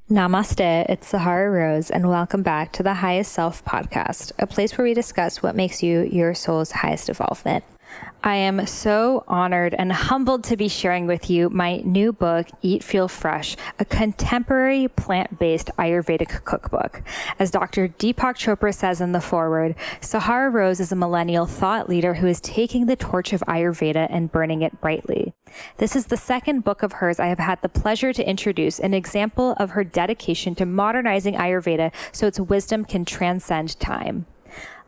Namaste, it's Sahara Rose, and welcome back to the Highest Self podcast, a place where we discuss what makes you your soul's highest evolvement. I am so honored and humbled to be sharing with you my new book, Eat, Feel Fresh, a contemporary plant-based Ayurvedic cookbook. As Dr. Deepak Chopra says in the foreword, Sahara Rose is a millennial thought leader who is taking the torch of Ayurveda and burning it brightly. This is the second book of hers I have had the pleasure to introduce, an example of her dedication to modernizing Ayurveda so its wisdom can transcend time.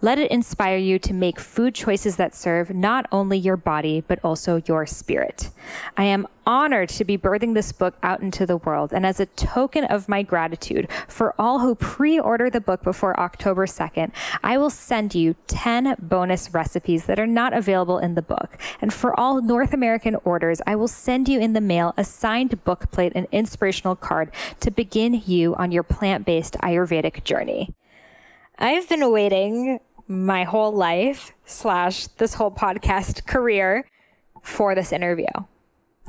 Let it inspire you to make food choices that serve not only your body, but also your spirit. I am honored to be birthing this book out into the world. And as a token of my gratitude for all who pre-order the book before October 2nd, I will send you 10 bonus recipes that are not available in the book. And for all North American orders, I will send you in the mail a signed book plate and inspirational card to begin you on your plant-based Ayurvedic journey. I've been waiting my whole life / this whole podcast career for this interview.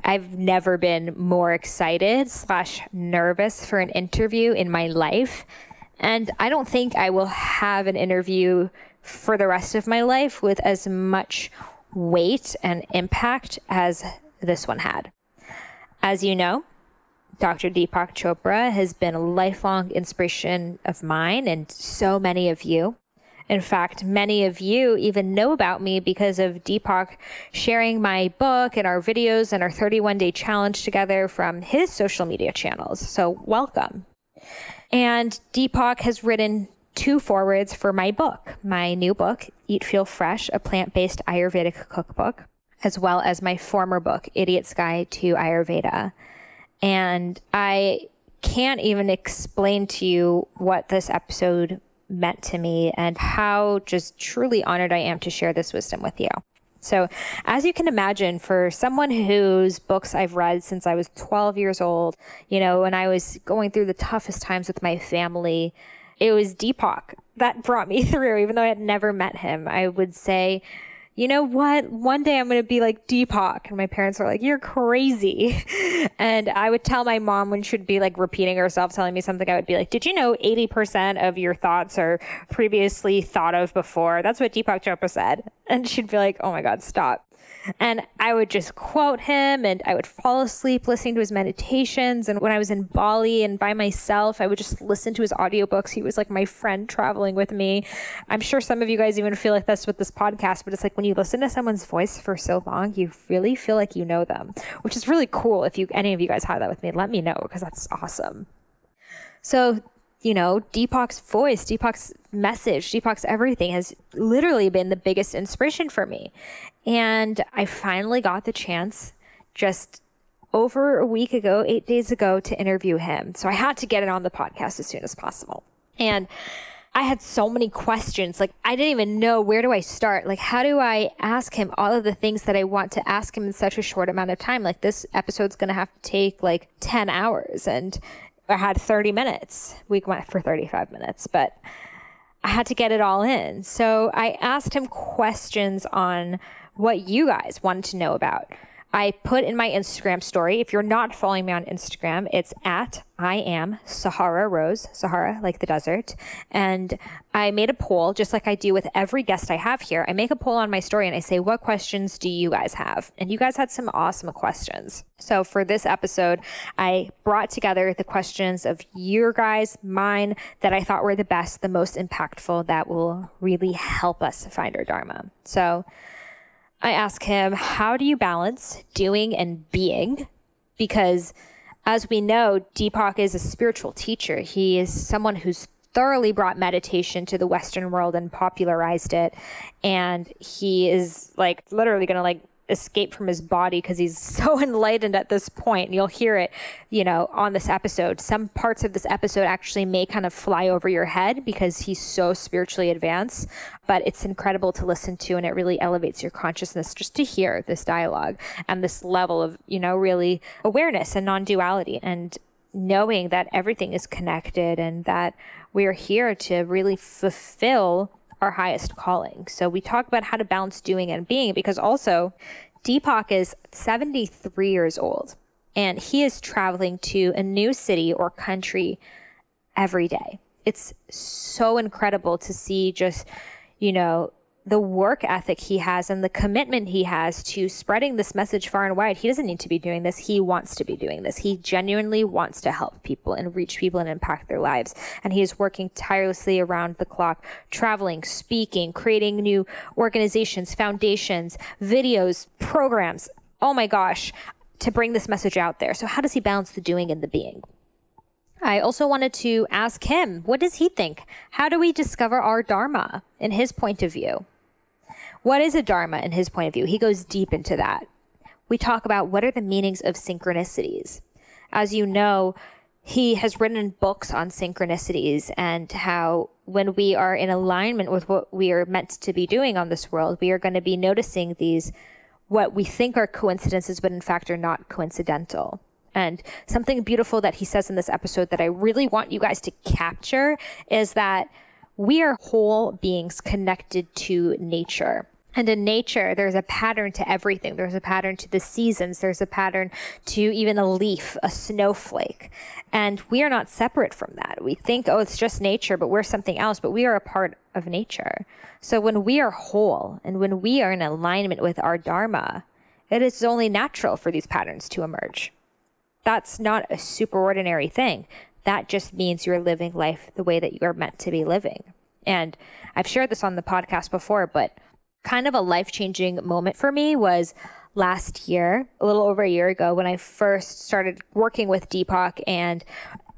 I've never been more excited / nervous for an interview in my life. And I don't think I will have an interview for the rest of my life with as much weight and impact as this one had. As you know, Dr. Deepak Chopra has been a lifelong inspiration of mine and so many of you. In fact, many of you even know about me because of Deepak sharing my book and our videos and our 31-day challenge together from his social media channels. So welcome. And Deepak has written 2 forewords for my book, my new book, Eat, Feel Fresh, a plant-based Ayurvedic cookbook, as well as my former book, Idiot's Guide to Ayurveda. And I can't even explain to you what this episode meant to me and how just truly honored I am to share this wisdom with you. So as you can imagine, for someone whose books I've read since I was 12 years old, when I was going through the toughest times with my family, it was Deepak that brought me through, even though I had never met him. I would say, you know what? One day I'm going to be like Deepak. And my parents were like, you're crazy. And I would tell my mom when she'd be like repeating herself, telling me something, I would be like, did you know 80% of your thoughts are previously thought of before? That's what Deepak Chopra said. And she'd be like, oh my God, stop. And I would just quote him and I would fall asleep listening to his meditations. And when I was in Bali and by myself, I would just listen to his audiobooks. He was like my friend traveling with me. I'm sure some of you guys even feel like this with this podcast, but it's like when you listen to someone's voice for so long, you really feel like you know them, which is really cool. If any of you guys have that with me, let me know because that's awesome. So Deepak's voice, Deepak's message, Deepak's everything has literally been the biggest inspiration for me. And I finally got the chance just over a week ago, 8 days ago, to interview him. So I had to get it on the podcast as soon as possible. And I had so many questions. Like, I didn't even know, where do I start? Like, how do I ask him all of the things that I want to ask him in such a short amount of time? Like, this episode's going to have to take like 10 hours. And I had 30 minutes. We went for 35 minutes, but I had to get it all in. So I asked him questions on what you guys wanted to know about. I put in my Instagram story, if you're not following me on Instagram, it's at I am Sahara Rose, Sahara like the desert. And I made a poll, just like I do with every guest I have here. I make a poll on my story and I say, what questions do you guys have? And you guys had some awesome questions. So for this episode, I brought together the questions of your guys, mine, that I thought were the best, the most impactful, that will really help us find our Dharma. So I ask him, how do you balance doing and being? Because as we know, Deepak is a spiritual teacher. He is someone who's thoroughly brought meditation to the Western world and popularized it. And he is like literally going to like escape from his body because he's so enlightened at this point. And you'll hear it, on this episode. Some parts of this episode actually may kind of fly over your head because he's so spiritually advanced, but it's incredible to listen to, and it really elevates your consciousness just to hear this dialogue and this level of, really awareness and non-duality and knowing that everything is connected and that we're here to really fulfill our highest calling. So we talk about how to balance doing and being, because also Deepak is 73 years old, and he is traveling to a new city or country every day. It's so incredible to see just, the work ethic he has and the commitment he has to spreading this message far and wide. He doesn't need to be doing this. He wants to be doing this. He genuinely wants to help people and reach people and impact their lives. And he is working tirelessly around the clock, traveling, speaking, creating new organizations, foundations, videos, programs. Oh my gosh, to bring this message out there. So how does he balance the doing and the being? I also wanted to ask him, what does he think? How do we discover our Dharma in his point of view? What is a Dharma in his point of view? He goes deep into that. We talk about what are the meanings of synchronicities. As you know, he has written books on synchronicities and how when we are in alignment with what we are meant to be doing on this world, we are going to be noticing these, what we think are coincidences, but in fact are not coincidental. And something beautiful that he says in this episode that I really want you guys to capture is that we are whole beings connected to nature. And in nature, there's a pattern to everything. There's a pattern to the seasons. There's a pattern to even a leaf, a snowflake. And we are not separate from that. We think, oh, it's just nature, but we're something else. But we are a part of nature. So when we are whole and when we are in alignment with our Dharma, it is only natural for these patterns to emerge. That's not a superordinary thing. That just means you're living life the way that you are meant to be living. And I've shared this on the podcast before, but kind of a life-changing moment for me was last year, a little over a year ago, when I first started working with Deepak, and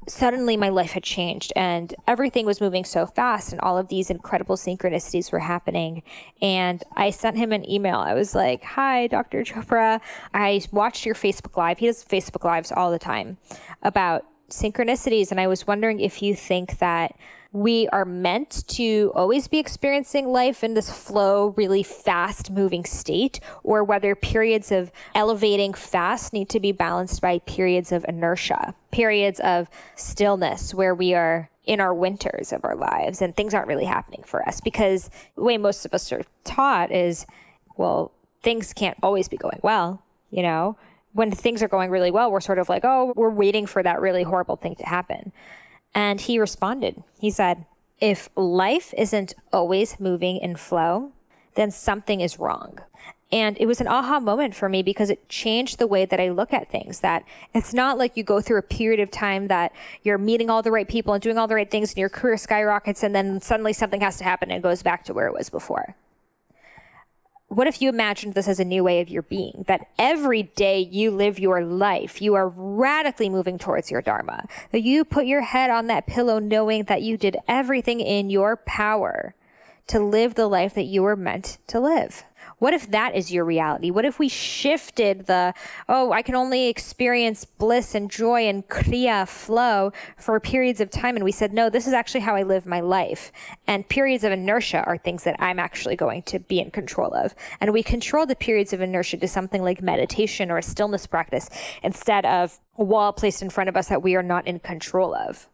suddenly my life had changed and everything was moving so fast and all of these incredible synchronicities were happening. And I sent him an email. I was like, hi, Dr. Chopra. I watched your Facebook Live. He does Facebook Lives all the time about synchronicities. And I was wondering if you think that we are meant to always be experiencing life in this flow, really fast moving state, or whether periods of elevating fast need to be balanced by periods of inertia, periods of stillness where we are in our winters of our lives and things aren't really happening for us. Because the way most of us are taught is, well, things can't always be going well, When things are going really well, we're sort of like, oh, we're waiting for that really horrible thing to happen. And he responded. He said, if life isn't always moving in flow, then something is wrong. And it was an aha moment for me because it changed the way that I look at things, that it's not like you go through a period of time that you're meeting all the right people and doing all the right things and your career skyrockets and then suddenly something has to happen and it goes back to where it was before. What if you imagined this as a new way of your being, that every day you live your life, you are radically moving towards your Dharma, that you put your head on that pillow knowing that you did everything in your power to live the life that you were meant to live? What if that is your reality? What if we shifted I can only experience bliss and joy and kriya flow for periods of time, and we said, no, this is actually how I live my life. And periods of inertia are things that I'm actually going to be in control of. And we control the periods of inertia to something like meditation or a stillness practice instead of a wall placed in front of us that we are not in control of.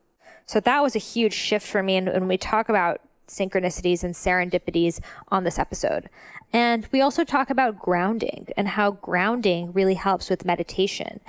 So that was a huge shift for me. And when we talk about synchronicities and serendipities on this episode. And we also talk about grounding and how grounding really helps with meditation.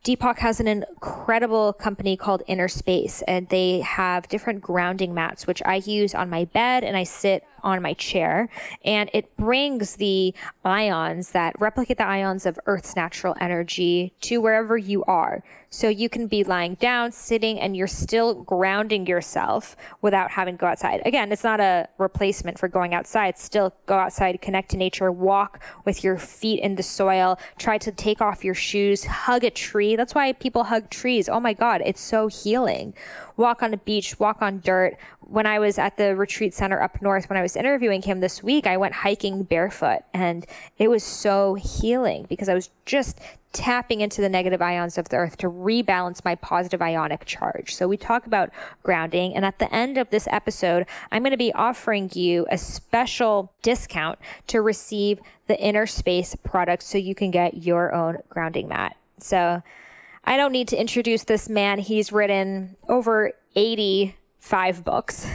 Deepak has an incredible company called Inner Space, and they have different grounding mats, which I use on my bed and I sit on my chair, and it brings the ions that replicate the ions of Earth's natural energy to wherever you are. So you can be lying down, sitting, and you're still grounding yourself without having to go outside. Again, it's not a replacement for going outside. Still go outside, connect to nature, walk with your feet in the soil, try to take off your shoes, hug a tree. That's why people hug trees. Oh my God, it's so healing. Walk on a beach, walk on dirt. When I was at the retreat center up north, when I was interviewing him this week, I went hiking barefoot, and it was so healing because I was just tapping into the negative ions of the earth to rebalance my positive ionic charge. So we talk about grounding, and at the end of this episode, I'm going to be offering you a special discount to receive the Inner Space product so you can get your own grounding mat. So I don't need to introduce this man. He's written over 80 5 books,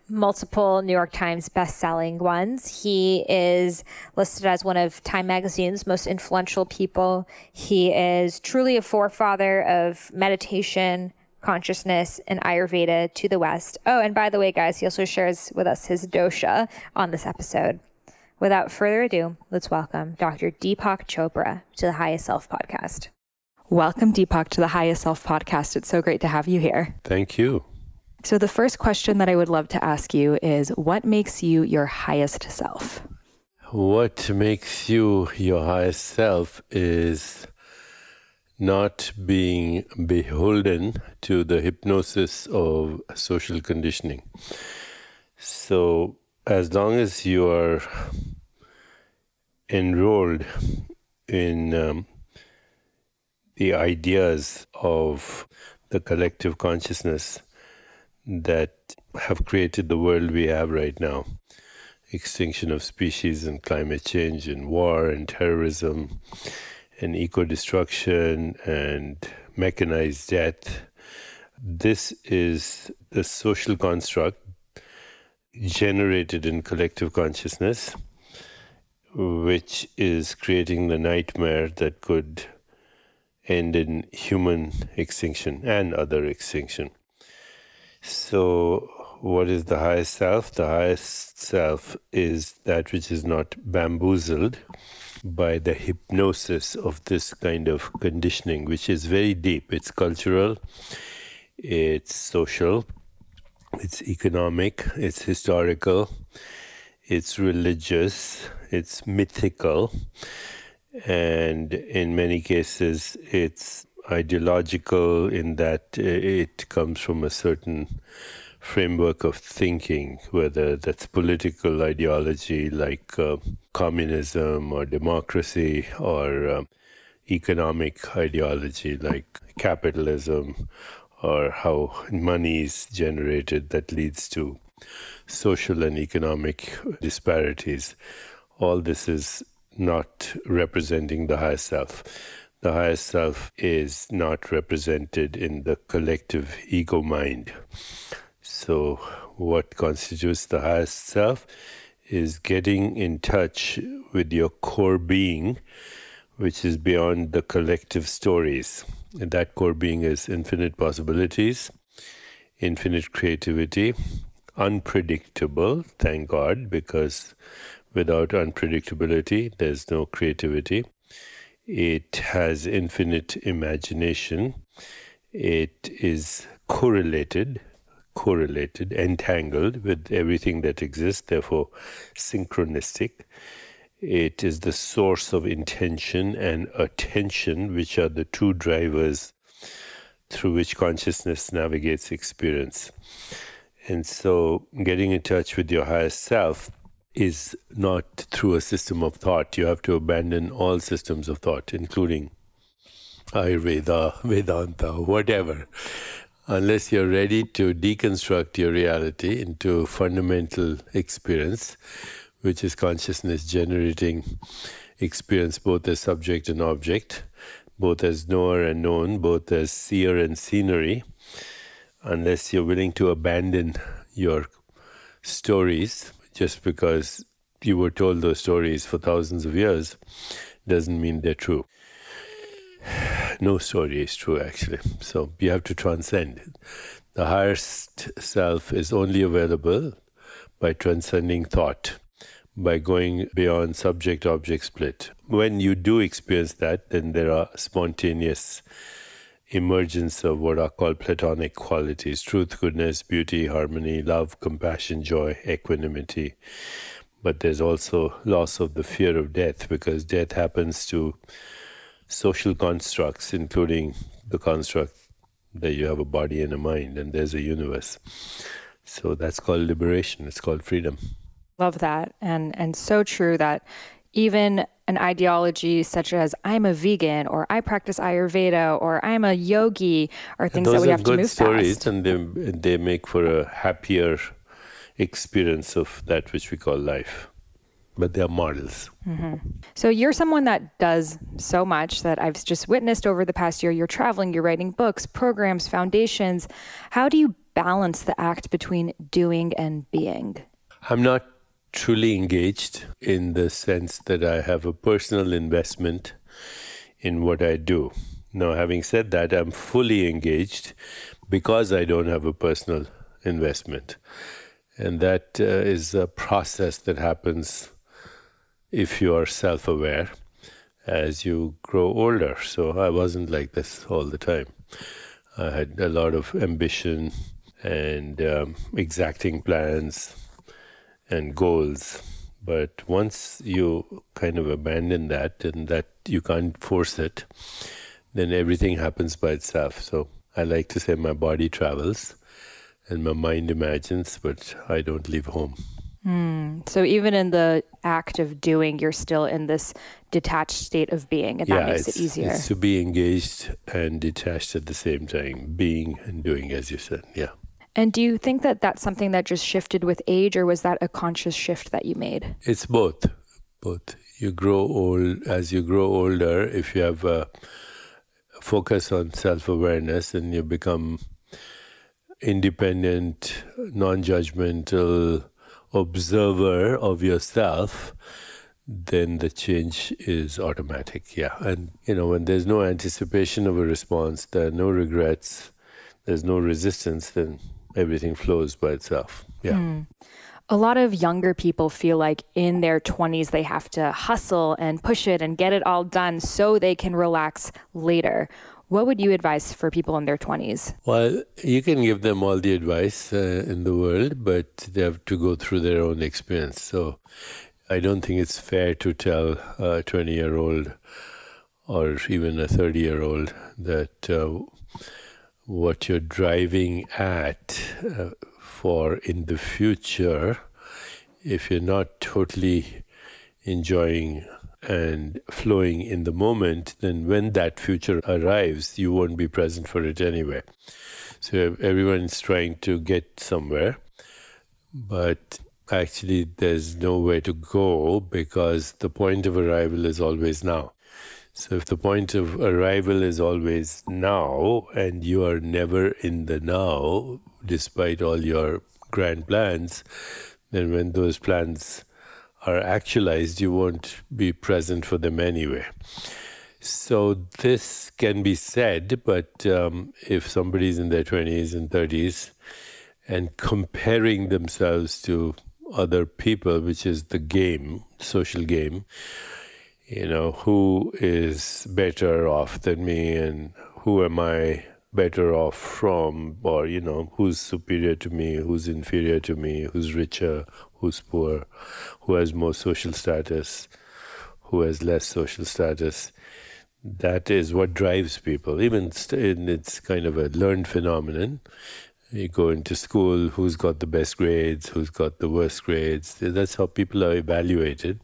multiple New York Times best-selling ones. He is listed as one of Time Magazine's most influential people. He is truly a forefather of meditation, consciousness, and Ayurveda to the West. Oh, and by the way, guys, he also shares with us his dosha on this episode. Without further ado, let's welcome Dr. Deepak Chopra to the Highest Self podcast. Welcome, Deepak, to the Highest Self podcast. It's so great to have you here. Thank you. So the first question that I would love to ask you is, what makes you your highest self? What makes you your highest self is not being beholden to the hypnosis of social conditioning. So as long as you are enrolled in the ideas of the collective consciousness that have created the world we have right now, extinction of species and climate change and war and terrorism and eco-destruction and mechanized death. This is the social construct generated in collective consciousness, which is creating the nightmare that could end in human extinction and other extinction. So what is the highest self? The highest self is that which is not bamboozled by the hypnosis of this kind of conditioning, which is very deep. It's cultural, it's social, it's economic, it's historical, it's religious, it's mythical, and in many cases it's ideological in that it comes from a certain framework of thinking, whether that's political ideology like communism or democracy, or economic ideology like capitalism, or how money is generated that leads to social and economic disparities. All this is not representing the highest self. The highest self is not represented in the collective ego mind. So what constitutes the highest self is getting in touch with your core being, which is beyond the collective stories. And that core being is infinite possibilities, infinite creativity, unpredictable, thank God, because without unpredictability, there's no creativity. It has infinite imagination. It is correlated, entangled with everything that exists, therefore synchronistic. It is the source of intention and attention, which are the two drivers through which consciousness navigates experience. And so getting in touch with your highest self is not through a system of thought. You have to abandon all systems of thought, including Ayurveda, Vedanta, whatever. Unless you're ready to deconstruct your reality into fundamental experience, which is consciousness generating experience both as subject and object, both as knower and known, both as seer and scenery, unless you're willing to abandon your stories just because you were told those stories for thousands of years, doesn't mean they're true. No story is true, actually. So you have to transcend. The highest self is only available by transcending thought, by going beyond subject-object split. When you do experience that, then there are spontaneous emergence of what are called platonic qualities: truth, goodness, beauty, harmony, love, compassion, joy, equanimity. But there's also loss of the fear of death, because death happens to social constructs, including the construct that you have a body and a mind, and there's a universe. So that's called liberation. It's called freedom. Love that. And so true that even an ideology such as I'm a vegan, or I practice Ayurveda, or I'm a yogi, are things that we have to move past. Those are good stories, and they make for a happier experience of that which we call life. But they are models. Mm-hmm. So you're someone that does so much that I've just witnessed over the past year. You're traveling, you're writing books, programs, foundations. How do you balance the act between doing and being? I'm not truly engaged in the sense that I have a personal investment in what I do. Now, having said that, I'm fully engaged because I don't have a personal investment. And that is a process that happens if you are self-aware as you grow older. So I wasn't like this all the time. I had a lot of ambition and exacting plans and goals. But once you kind of abandon that and that you can't force it, then everything happens by itself. So I like to say my body travels and my mind imagines, but I don't leave home. So even in the act of doing, you're still in this detached state of being, and that makes it easier. It's to be engaged and detached at the same time, being and doing, as you said. Yeah. And do you think that that's something that just shifted with age, or was that a conscious shift that you made? It's both. Both. You grow old. As you grow older, if you have a focus on self-awareness and you become independent, non-judgmental observer of yourself, then the change is automatic. Yeah. And, when there's no anticipation of a response, there are no regrets, there's no resistance, then everything flows by itself. Yeah. A lot of younger people feel like in their 20s, they have to hustle and push it and get it all done so they can relax later. What would you advise for people in their 20s? Well, you can give them all the advice in the world, but they have to go through their own experience. So I don't think it's fair to tell a 20-year-old or even a 30-year-old that what you're driving at for in the future, if you're not totally enjoying and flowing in the moment, then when that future arrives, you won't be present for it anyway. So everyone's trying to get somewhere, but actually there's nowhere to go because the point of arrival is always now. So if the point of arrival is always now and you are never in the now, despite all your grand plans, then when those plans are actualized, you won't be present for them anyway. So this can be said, but if somebody's in their 20s and 30s and comparing themselves to other people, which is the game, social game, who is better off than me and who am I better off from, or, who's superior to me, who's inferior to me, who's richer, who's poor, who has more social status, who has less social status. That is what drives people. Even it's kind of a learned phenomenon. You go into school, who's got the best grades, who's got the worst grades. That's how people are evaluated.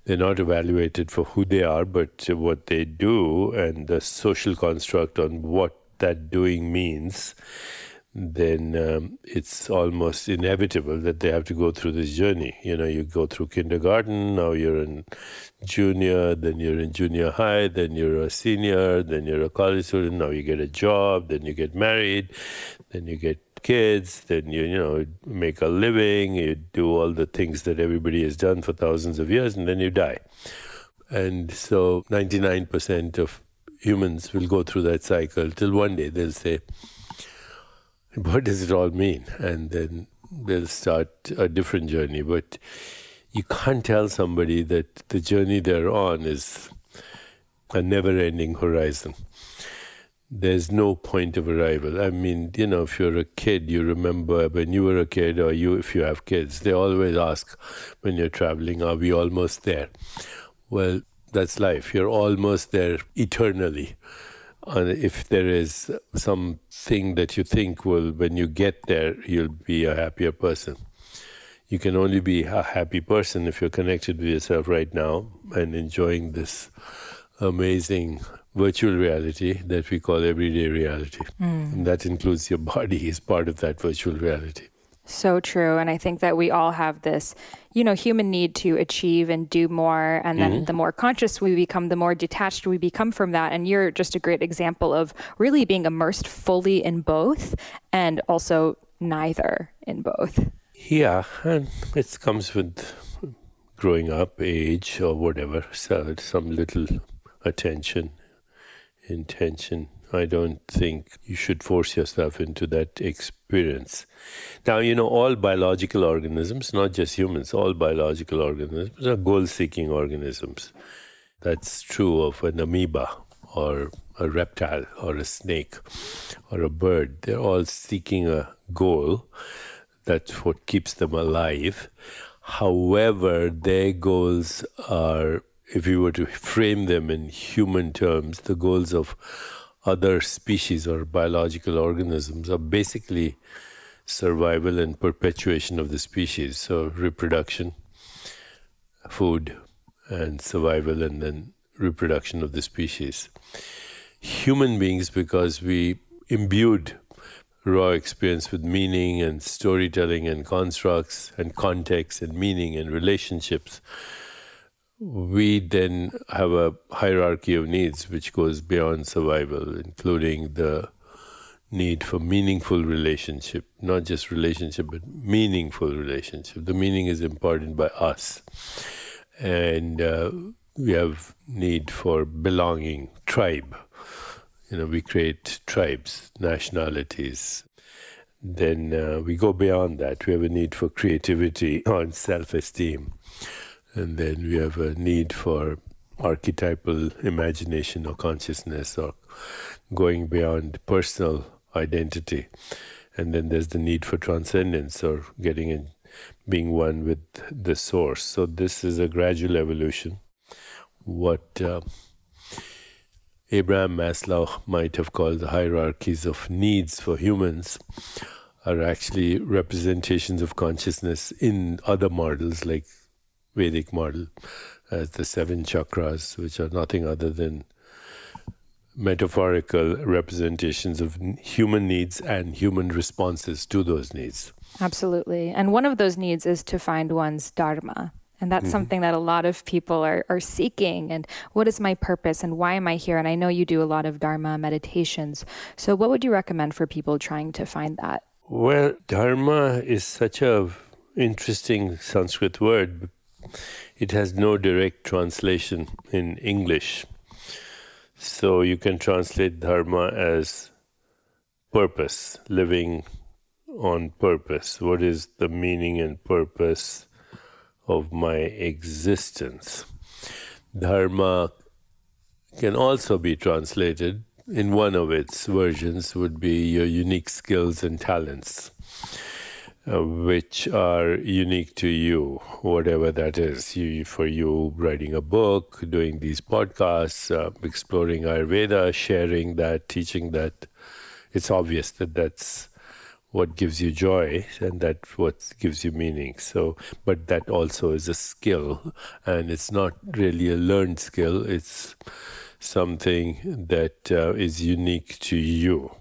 They're not evaluated for who they are, but what they do and the social construct on what that doing means. Then it's almost inevitable that they have to go through this journey. You go through kindergarten, now you're in junior, then you're in junior high, then you're a senior, then you're a college student, now you get a job, then you get married, then you get kids, then you make a living, you do all the things that everybody has done for thousands of years, and then you die. And so 99% of humans will go through that cycle till one day they'll say, what does it all mean? And then they'll start a different journey. But you can't tell somebody that the journey they're on is a never-ending horizon. There's no point of arrival. I mean, if you're a kid, you remember when you were a kid, or if you have kids, they always ask when you're traveling, are we almost there? Well, that's life. You're almost there eternally. And if there is something that you think will, when you get there, you'll be a happier person. You can only be a happy person if you're connected with yourself right now and enjoying this amazing virtual reality that we call everyday reality. And that includes your body is part of that virtual reality. So true. And I think that we all have this, human need to achieve and do more. And then the more conscious we become, the more detached we become from that. And you're just a great example of really being immersed fully in both and also neither in both. Yeah, and it comes with growing up, age, or whatever. So some little attention, intention. I don't think you should force yourself into that experience. Now, all biological organisms, not just humans, all biological organisms are goal-seeking organisms. That's true of an amoeba or a reptile or a snake or a bird. They're all seeking a goal. That's what keeps them alive. However, their goals are, if you were to frame them in human terms, the goals of other species or biological organisms are basically survival and perpetuation of the species. So reproduction, food, and survival, and then reproduction of the species. Human beings, because we imbued raw experience with meaning and storytelling and constructs and context and meaning and relationships, we then have a hierarchy of needs which goes beyond survival, including the need for meaningful relationship, not just relationship, but meaningful relationship. The meaning is imparted by us. And we have need for belonging, tribe. We create tribes, nationalities. Then we go beyond that. We have a need for creativity and self-esteem. And then we have a need for archetypal imagination or consciousness or going beyond personal identity. And then there's the need for transcendence or getting in, being one with the source. So this is a gradual evolution. What Abraham Maslow might have called the hierarchies of needs for humans are actually representations of consciousness in other models like Vedic model as the 7 chakras, which are nothing other than metaphorical representations of human needs and human responses to those needs. Absolutely. And one of those needs is to find one's Dharma. And that's something that a lot of people are seeking. And what is my purpose and why am I here? And I know you do a lot of Dharma meditations. So what would you recommend for people trying to find that? Well, Dharma is such a interesting Sanskrit word. It has no direct translation in English. So you can translate Dharma as purpose, living on purpose. What is the meaning and purpose of my existence? Dharma can also be translated, in one of its versions would be your unique skills and talents, which are unique to you, whatever that is. For you, writing a book, doing these podcasts, exploring Ayurveda, sharing that, teaching that. It's obvious that that's what gives you joy and that's what gives you meaning. So, but that also is a skill, and it's not really a learned skill. It's something that is unique to you.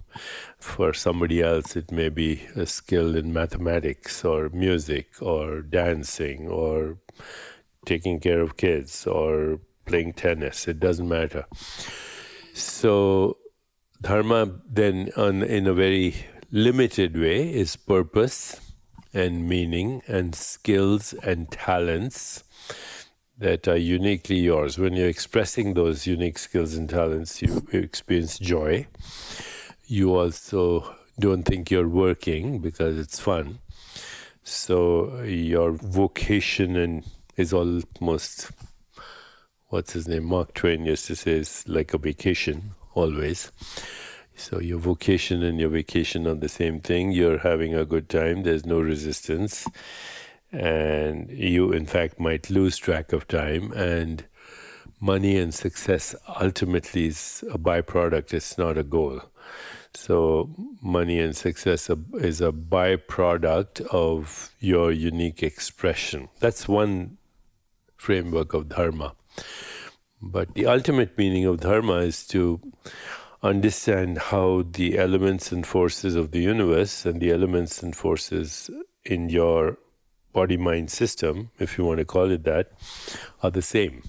For somebody else, it may be a skill in mathematics or music or dancing or taking care of kids or playing tennis. It doesn't matter. So Dharma then, in a very limited way, is purpose and meaning and skills and talents that are uniquely yours. When you're expressing those unique skills and talents, you experience joy. You also don't think you're working because it's fun. So your vocation is almost, what's his name? Mark Twain used to say, it's like a vacation, always. So your vocation and your vacation are the same thing. You're having a good time. There's no resistance. And you, in fact, might lose track of time. And money and success ultimately is a byproduct. It's not a goal. So money and success is a byproduct of your unique expression. That's one framework of Dharma. But the ultimate meaning of Dharma is to understand how the elements and forces of the universe and the elements and forces in your body-mind system, if you want to call it that, are the same.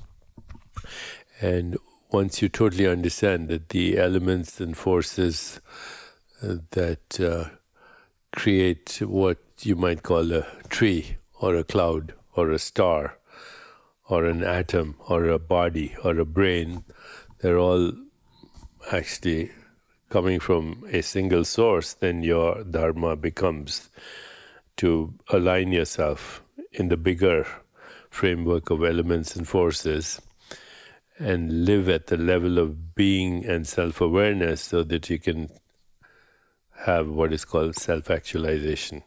And once you totally understand that the elements and forces that create what you might call a tree or a cloud or a star or an atom or a body or a brain, they're all actually coming from a single source, then your dharma becomes to align yourself in the bigger framework of elements and forces and live at the level of being and self-awareness so that you can have what is called self-actualization.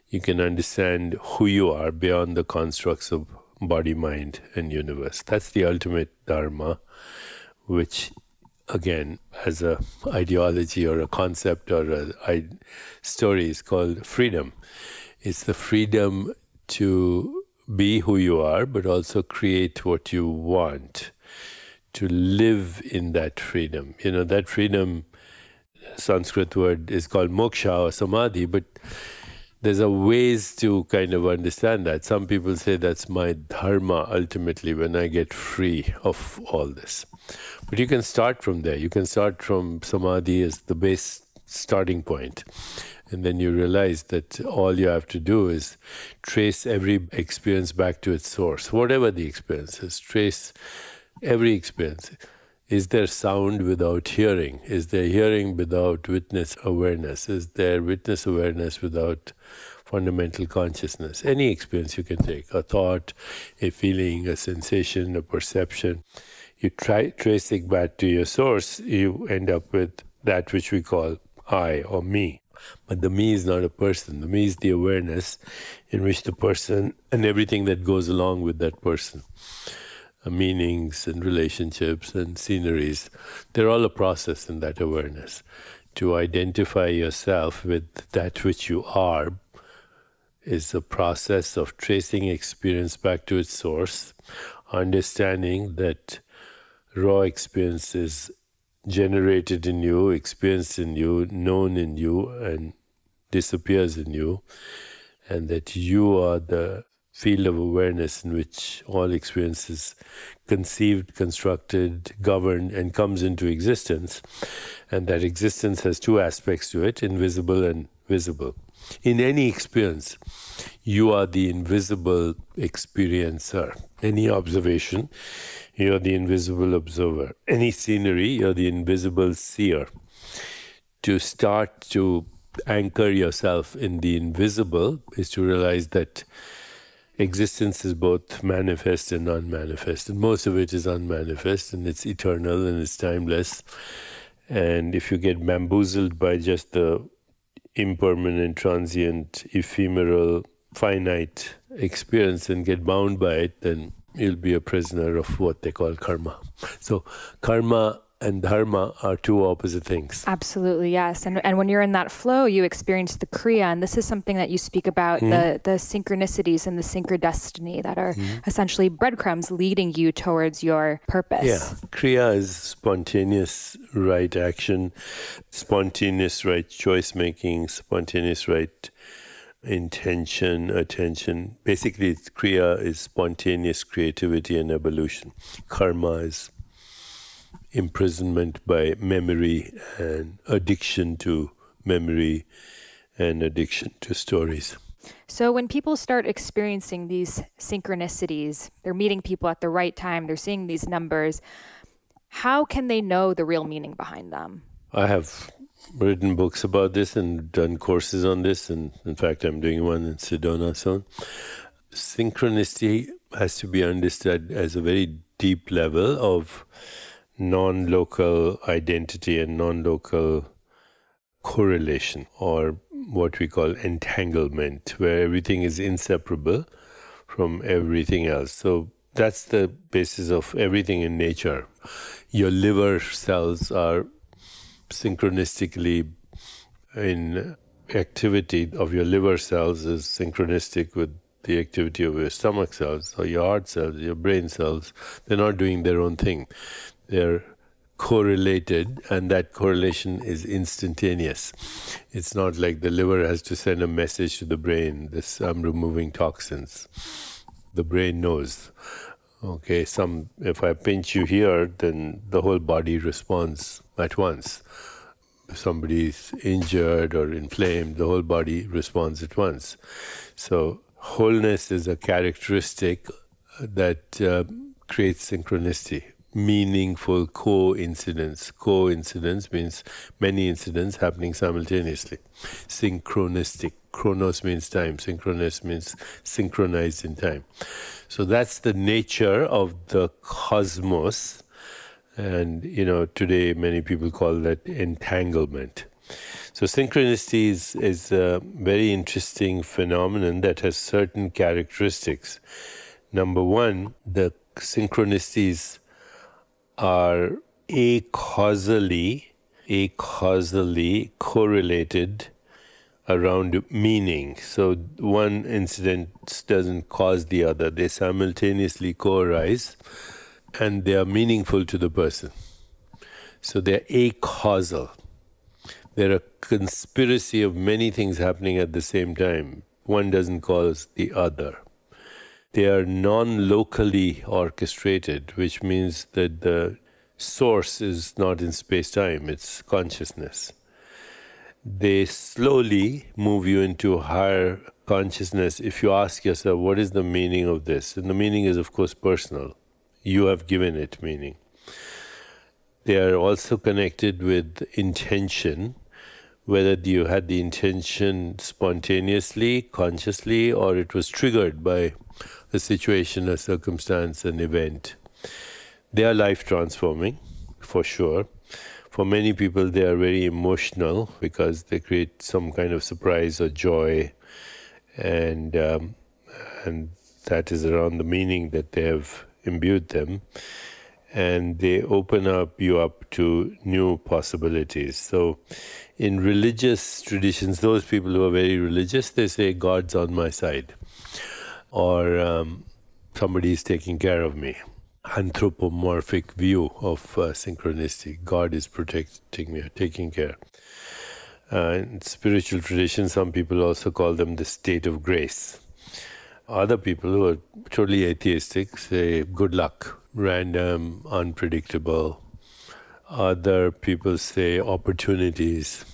You can understand who you are beyond the constructs of body, mind, and universe. That's the ultimate dharma, which, again, as a ideology or a concept or a story is called freedom. It's the freedom to be who you are, but also create what you want, to live in that freedom. You know, that freedom, Sanskrit word is called moksha or samadhi, but there's a ways to kind of understand that. Some people say that's my dharma ultimately when I get free of all this. But you can start from there. You can start from samadhi as the base starting point. And then you realize that all you have to do is trace every experience back to its source. Whatever the experience is, trace every experience. Is there sound without hearing? Is there hearing without witness awareness? Is there witness awareness without fundamental consciousness? Any experience you can take, a thought, a feeling, a sensation, a perception. You try tracing back to your source, you end up with that which we call I or me. But the me is not a person. The me is the awareness in which the person and everything that goes along with that person, meanings and relationships and sceneries, they're all a process in that awareness. To identify yourself with that which you are is a process of tracing experience back to its source, understanding that raw experience is generated in you, experienced in you, known in you, and disappears in you, and that you are the field of awareness in which all experience is conceived, constructed, governed, and comes into existence. And that existence has two aspects to it, invisible and visible. In any experience, you are the invisible experiencer. Any observation, you're the invisible observer. Any scenery, you're the invisible seer. To start to anchor yourself in the invisible is to realize that existence is both manifest and unmanifest, and most of it is unmanifest, and it's eternal and it's timeless. And if you get bamboozled by just the impermanent, transient, ephemeral, finite experience and get bound by it, then you'll be a prisoner of what they call karma. So karma and dharma are two opposite things. Absolutely, yes. And when you're in that flow, you experience the kriya. And this is something that you speak about, the synchronicities and the synchrodestiny that are essentially breadcrumbs leading you towards your purpose. Yeah, kriya is spontaneous right action, spontaneous right choice making, spontaneous right intention, attention. Basically, kriya is spontaneous creativity and evolution. Karma is imprisonment by memory and addiction to memory and addiction to stories. So when people start experiencing these synchronicities, they're meeting people at the right time, they're seeing these numbers, how can they know the real meaning behind them? I have written books about this and done courses on this, and in fact I'm doing one in Sedona soon. Synchronicity has to be understood as a very deep level of non-local identity and non-local correlation, or what we call entanglement, where everything is inseparable from everything else. So that's the basis of everything in nature. Your liver cells are synchronistically in activity of your liver cells is synchronistic with the activity of your stomach cells or your heart cells, your brain cells. They're not doing their own thing. They're correlated, and that correlation is instantaneous. It's not like the liver has to send a message to the brain, this I'm removing toxins. The brain knows. Okay, if I pinch you here, then the whole body responds at once. If somebody's injured or inflamed, the whole body responds at once. So wholeness is a characteristic that creates synchronicity, meaningful coincidence. Coincidence means many incidents happening simultaneously. Synchronistic. Chronos means time. Synchronous means synchronized in time. So that's the nature of the cosmos. And, today many people call that entanglement. So synchronicity is a very interesting phenomenon that has certain characteristics. Number one, the synchronicities are acausally correlated around meaning. So one incident doesn't cause the other. They simultaneously co-arise, and they are meaningful to the person. So they're acausal. They're a conspiracy of many things happening at the same time. One doesn't cause the other. They are non-locally orchestrated, which means that the source is not in space-time, it's consciousness. They slowly move you into higher consciousness if you ask yourself, what is the meaning of this? And the meaning is, of course, personal. You have given it meaning. They are also connected with intention, whether you had the intention spontaneously, consciously, or it was triggered by a situation, a circumstance, an event. They are life-transforming, for sure. For many people, they are very emotional because they create some kind of surprise or joy, and that is around the meaning that they have imbued them. And they open you up to new possibilities. So in religious traditions, those people who are very religious, they say, God's on my side. Or somebody is taking care of me. Anthropomorphic view of synchronicity. God is protecting me, taking care. In spiritual traditions, some people also call them the state of grace. Other people who are totally atheistic say good luck, random, unpredictable. Other people say opportunities.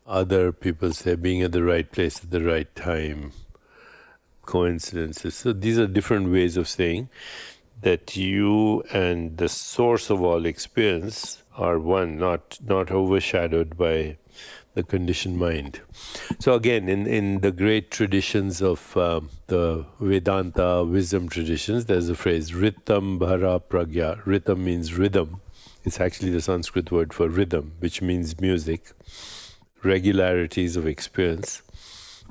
Other people say being at the right place at the right time, coincidences. So these are different ways of saying that you and the source of all experience are one, not overshadowed by the conditioned mind. So again, in the great traditions of the Vedanta wisdom traditions, there's a phrase, Ritam Bhara Pragya. Ritam means rhythm. It's actually the Sanskrit word for rhythm, which means music, regularities of experience,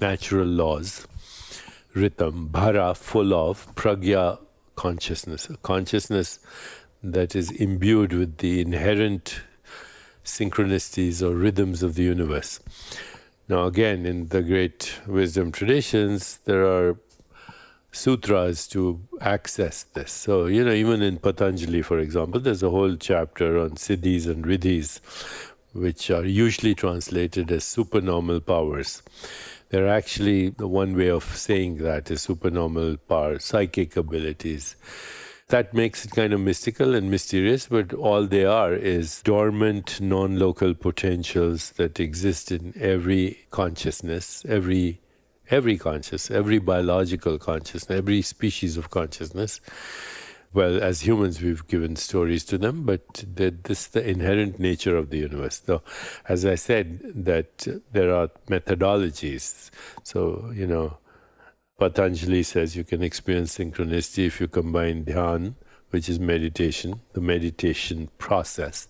natural laws. Ritam, Bhara, full of, Pragya, consciousness. A consciousness that is imbued with the inherent synchronicities or rhythms of the universe. Now again, in the great wisdom traditions, there are sutras to access this. So, even in Patanjali, for example, there's a whole chapter on siddhis and riddhis, which are usually translated as supernormal powers. They're actually, the one way of saying that is supernormal power, psychic abilities. That makes it kind of mystical and mysterious, but all they are is dormant, non-local potentials that exist in every consciousness, every biological consciousness, every species of consciousness. Well, as humans, we've given stories to them, but this is the inherent nature of the universe. So, as I said, that there are methodologies. So, Patanjali says you can experience synchronicity if you combine dhyan, which is meditation, the meditation process,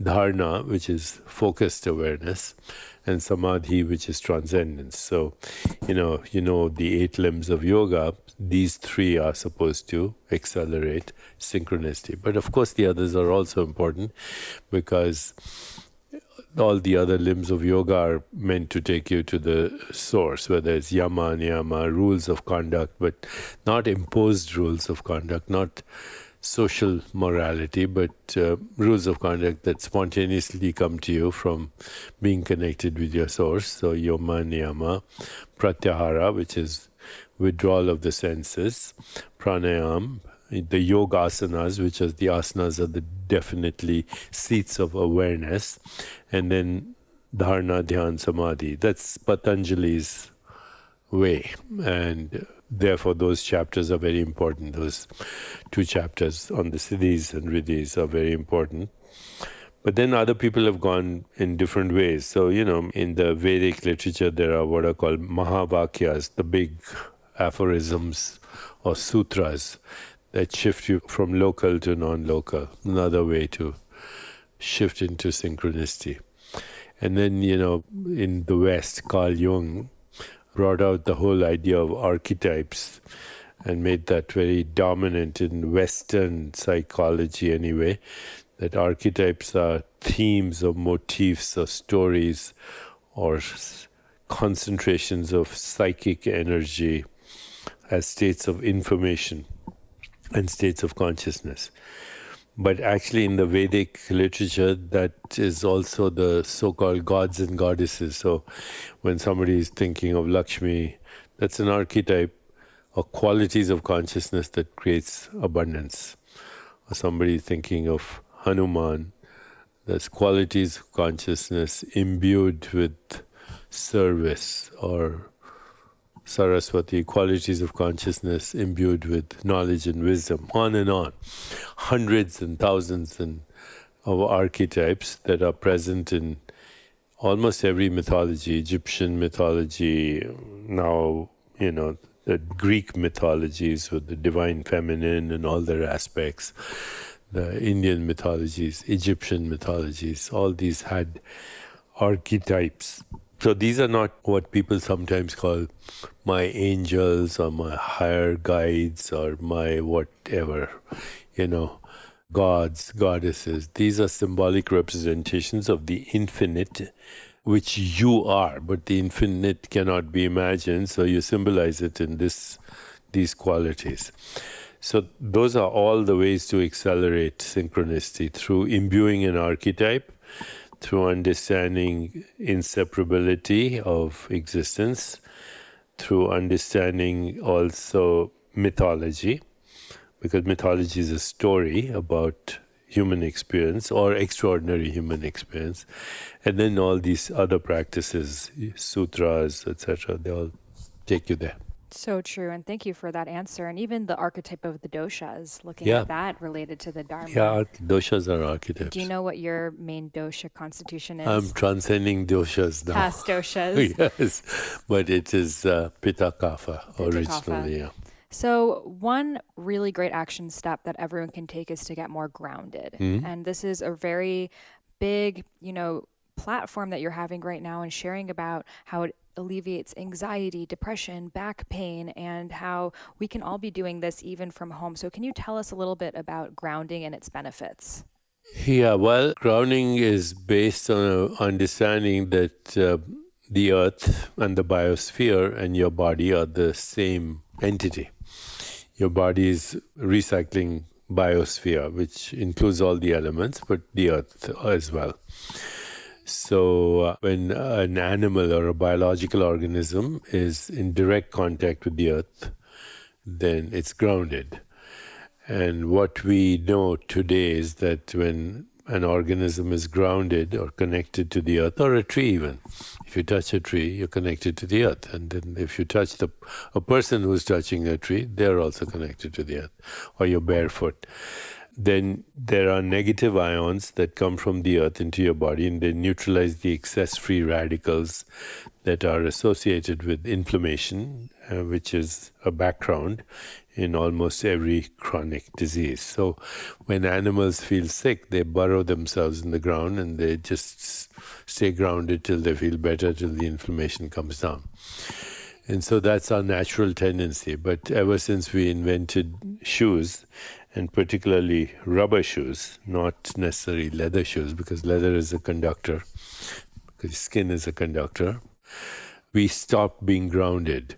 dharna, which is focused awareness, and samadhi, which is transcendence. So, the 8 limbs of yoga, these 3 are supposed to accelerate synchronicity. But of course, the others are also important because all the other limbs of yoga are meant to take you to the source, whether it's yama, niyama, rules of conduct, but not imposed rules of conduct, not social morality, but rules of conduct that spontaneously come to you from being connected with your source. So yoma, niyama, pratyahara, which is withdrawal of the senses, pranayam, the yoga asanas, which is the asanas are the definitely seats of awareness, and then dharana, dhyan, samadhi. That's Patanjali's way, and therefore those chapters are very important. Those 2 chapters on the siddhis and riddhis are very important. But then other people have gone in different ways. So, in the Vedic literature, there are what are called mahavakyas, the big aphorisms or sutras that shift you from local to non-local, another way to shift into synchronicity. And then, in the West, Carl Jung brought out the whole idea of archetypes and made that very dominant in Western psychology anyway, that archetypes are themes or motifs or stories or concentrations of psychic energy as states of information and states of consciousness. But actually in the Vedic literature, that is also the so-called gods and goddesses. So when somebody is thinking of Lakshmi, that's an archetype or qualities of consciousness that creates abundance. Or somebody thinking of Hanuman, there's qualities of consciousness imbued with service, or Saraswati, qualities of consciousness imbued with knowledge and wisdom, on and on. Hundreds and thousands of archetypes that are present in almost every mythology, Egyptian mythology, now, the Greek mythologies with the divine feminine and all their aspects, the Indian mythologies, Egyptian mythologies, all these had archetypes. So these are not what people sometimes call my angels or my higher guides or my whatever, gods, goddesses. These are symbolic representations of the infinite, which you are, but the infinite cannot be imagined, so you symbolize it in these qualities. So those are all the ways to accelerate synchronicity, through imbuing an archetype, through understanding inseparability of existence, through understanding also mythology, because mythology is a story about human experience or extraordinary human experience, and then all these other practices, sutras, etc., they all take you there. So true, and thank you for that answer. And even the archetype of the doshas, looking at that related to the Dharma. Yeah, doshas are archetypes. Do you know what your main dosha constitution is? I'm transcending doshas now. Past doshas. Yes, but it is Pitta Kapha originally. Yeah. So one really great action step that everyone can take is to get more grounded. And this is a very big, platform that you're having right now and sharing about how it alleviates anxiety, depression, back pain, and how we can all be doing this even from home. So can you tell us a little bit about grounding and its benefits? Yeah, well, grounding is based on an understanding that the earth and the biosphere and your body are the same entity. Your body is recycling biosphere, which includes all the elements, but the earth as well. So when an animal or a biological organism is in direct contact with the earth, then it's grounded. And what we know today is that when an organism is grounded or connected to the earth, or a tree even, if you touch a tree, you're connected to the earth. And then if you touch a person who's touching a tree, they're also connected to the earth, or you're barefoot. Then there are negative ions that come from the earth into your body, and they neutralize the excess free radicals that are associated with inflammation, which is a background in almost every chronic disease. So when animals feel sick, they burrow themselves in the ground and they just stay grounded till they feel better, till the inflammation comes down. And so that's our natural tendency. But ever since we invented shoes, and particularly rubber shoes, not necessarily leather shoes, because leather is a conductor, because skin is a conductor, we stopped being grounded.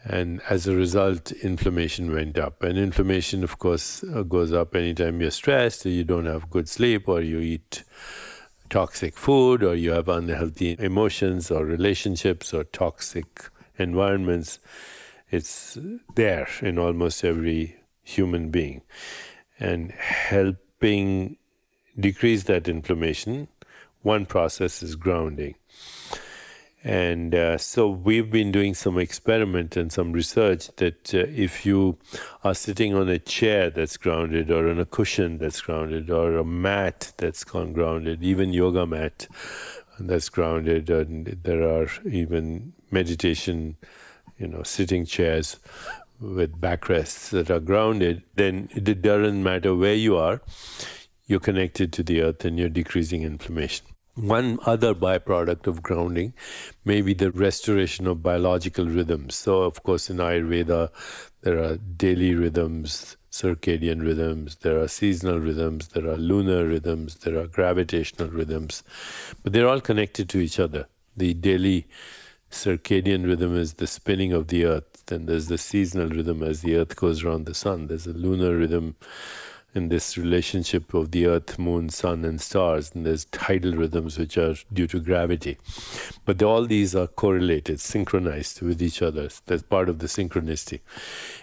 And as a result, inflammation went up. And inflammation, of course, goes up anytime you're stressed, or you don't have good sleep, or you eat toxic food, or you have unhealthy emotions or relationships or toxic environments. It's there in almost every human being. And helping decrease that inflammation, one process is grounding. And so we've been doing some experiment and some research that if you are sitting on a chair that's grounded, or on a cushion that's grounded, or a mat that's grounded, even yoga mat that's grounded, and there are even meditation, sitting chairs with backrests that are grounded, then it doesn't matter where you are, you're connected to the earth and you're decreasing inflammation. One other byproduct of grounding may be the restoration of biological rhythms. So, of course, in Ayurveda, there are daily rhythms, circadian rhythms, there are seasonal rhythms, there are lunar rhythms, there are gravitational rhythms, but they're all connected to each other. The daily circadian rhythm is the spinning of the earth. Then there's the seasonal rhythm as the earth goes around the sun. There's a lunar rhythm in this relationship of the earth, moon, sun, and stars. And there's tidal rhythms, which are due to gravity. But all these are correlated, synchronized with each other. That's part of the synchronicity.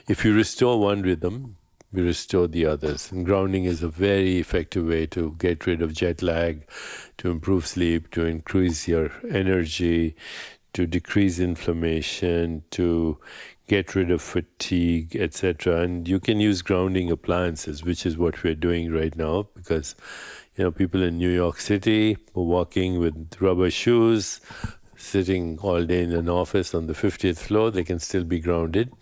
If you restore one rhythm, you restore the others. And grounding is a very effective way to get rid of jet lag, to improve sleep, to increase your energy, to decrease inflammation, to get rid of fatigue, etc. And you can use grounding appliances, which is what we're doing right now, because people in New York City are walking with rubber shoes, sitting all day in an office on the 50th floor. They can still be grounded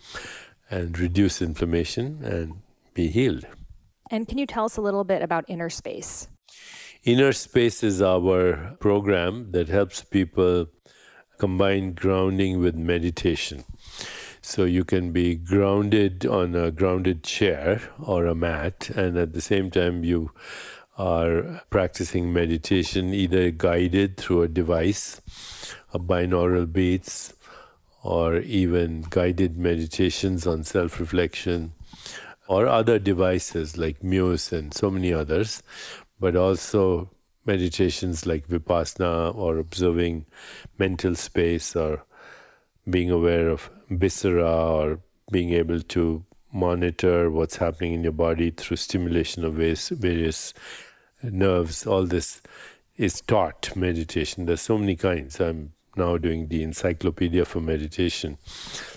and reduce inflammation and be healed. And can you tell us a little bit about Inner Space? Inner Space is our program that helps people combine grounding with meditation. So you can be grounded on a grounded chair or a mat, and at the same time you are practicing meditation, either guided through a device, a binaural beats, or even guided meditations on self-reflection, or other devices like Muse and so many others, but also meditations like Vipassana, or observing mental space, or being aware of viscera, or being able to monitor what's happening in your body through stimulation of various nerves. All this is taught meditation. There's so many kinds. I'm now doing the encyclopedia for meditation,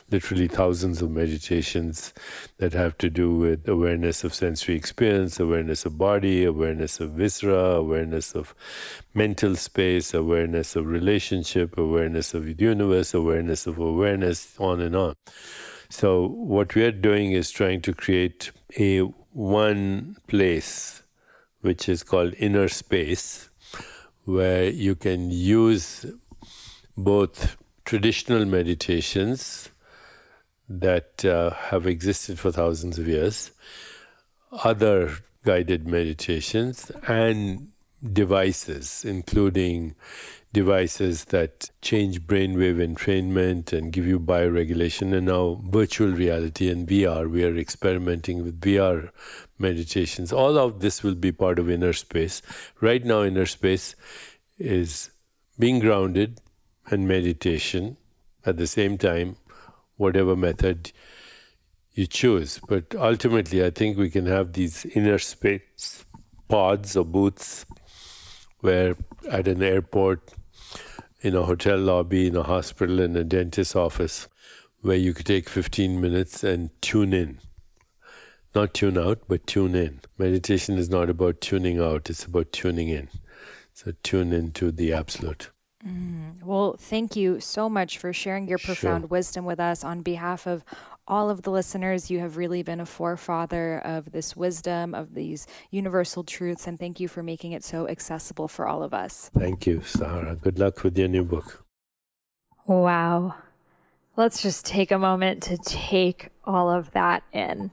literally thousands of meditations that have to do with awareness of sensory experience, awareness of body, awareness of viscera, awareness of mental space, awareness of relationship, awareness of the universe, awareness of awareness, on and on. So what we are doing is trying to create a one place, which is called Inner Space, where you can use both traditional meditations that have existed for thousands of years, other guided meditations, and devices, including devices that change brainwave entrainment and give you bioregulation, and now virtual reality and VR. We are experimenting with VR meditations. All of this will be part of Inner Space. Right now, Inner Space is being grounded and meditation at the same time, whatever method you choose. But ultimately, I think we can have these inner space pods or booths where at an airport, in a hotel lobby, in a hospital, in a dentist's office, where you could take 15 minutes and tune in. Not tune out, but tune in. Meditation is not about tuning out, it's about tuning in. So tune into the absolute. Well, thank you so much for sharing your profound wisdom with us. On behalf of all of the listeners, you have really been a forefather of this wisdom, of these universal truths, and thank you for making it so accessible for all of us. Thank you, Sahara. Good luck with your new book. Wow. Let's just take a moment to take all of that in.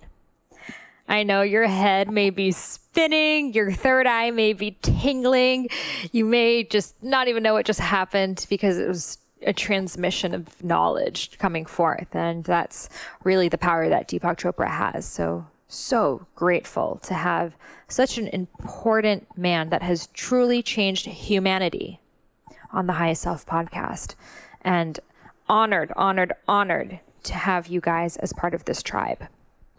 I know your head may be spinning, your third eye may be tingling, you may just not even know what just happened because it was a transmission of knowledge coming forth. And that's really the power that Deepak Chopra has. So grateful to have such an important man that has truly changed humanity on the Highest Self podcast. And honored to have you guys as part of this tribe.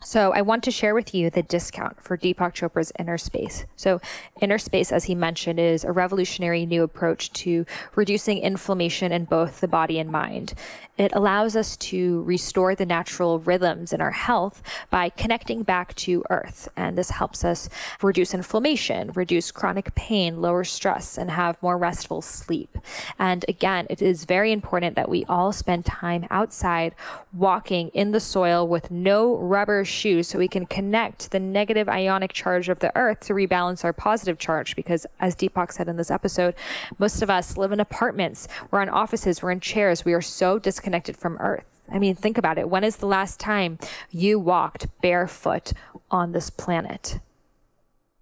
So I want to share with you the discount for Deepak Chopra's Inner Space. So Inner Space, as he mentioned, is a revolutionary new approach to reducing inflammation in both the body and mind. It allows us to restore the natural rhythms in our health by connecting back to earth. And this helps us reduce inflammation, reduce chronic pain, lower stress, and have more restful sleep. And again, it is very important that we all spend time outside walking in the soil with no rubber shoes so we can connect the negative ionic charge of the earth to rebalance our positive charge. Because as Deepak said in this episode, most of us live in apartments, we're in offices, we're in chairs. We are so disconnected from earth. I mean, think about it. When is the last time you walked barefoot on this planet?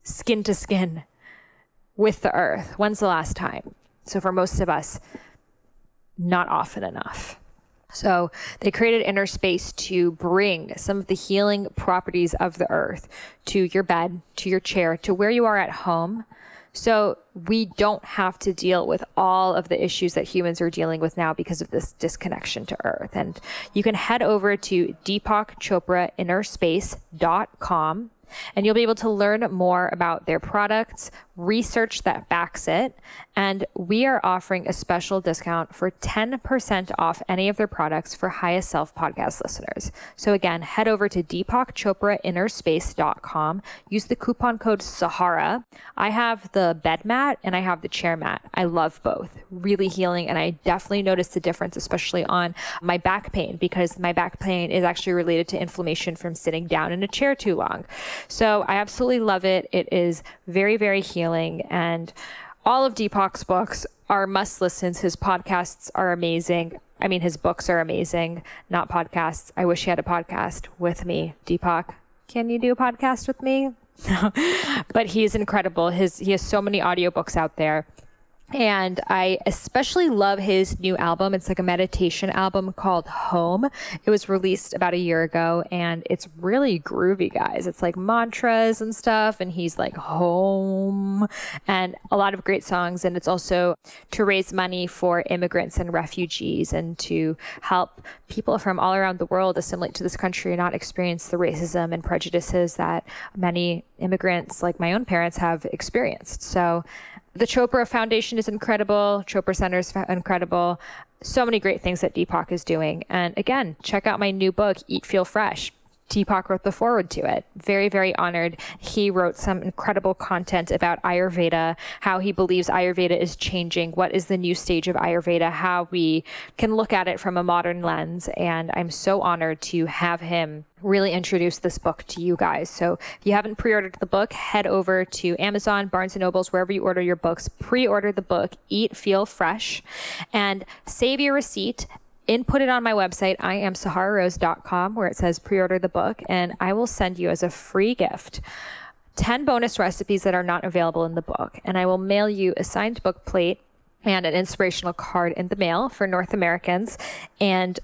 Skin to skin with the earth. When's the last time? So for most of us, not often enough. So they created Inner Space to bring some of the healing properties of the earth to your bed, to your chair, to where you are at home. So we don't have to deal with all of the issues that humans are dealing with now because of this disconnection to earth. And you can head over to deepakchoprainnerspace.com and you'll be able to learn more about their products, research that backs it, and we are offering a special discount for 10% off any of their products for Highest Self podcast listeners. So again, head over to deepakchoprainnerspace.com, use the coupon code Sahara. I have the bed mat and I have the chair mat. I love both, really healing, and I definitely noticed the difference, especially on my back pain, because my back pain is actually related to inflammation from sitting down in a chair too long. So I absolutely love it. It is very, very healing. And all of Deepak's books are must listens. His podcasts are amazing. I mean, his books are amazing, not podcasts. I wish he had a podcast with me. Deepak, can you do a podcast with me? But he's incredible. He has so many audiobooks out there. And I especially love his new album. It's like a meditation album called Home. It was released about a year ago and it's really groovy, guys. It's like mantras and stuff. And he's like home and a lot of great songs. And it's also to raise money for immigrants and refugees and to help people from all around the world assimilate to this country and not experience the racism and prejudices that many immigrants, like my own parents, have experienced. So the Chopra Foundation is incredible. Chopra Center is incredible. So many great things that Deepak is doing. And again, check out my new book, Eat, Feel Fresh. Deepak wrote the foreword to it. Very, very honored. He wrote some incredible content about Ayurveda, how he believes Ayurveda is changing, what is the new stage of Ayurveda, how we can look at it from a modern lens. And I'm so honored to have him really introduce this book to you guys. So if you haven't pre-ordered the book, head over to Amazon, Barnes & Nobles, wherever you order your books, pre-order the book, Eat, Feel Fresh, and save your receipt. Input it on my website, iamsahararose.com, where it says pre-order the book, and I will send you as a free gift 10 bonus recipes that are not available in the book. And I will mail you a signed book plate and an inspirational card in the mail for North Americans, and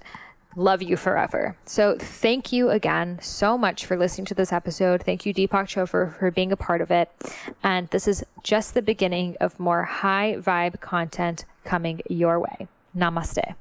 love you forever. So thank you again so much for listening to this episode. Thank you, Deepak Chopra, for being a part of it. And this is just the beginning of more high vibe content coming your way. Namaste.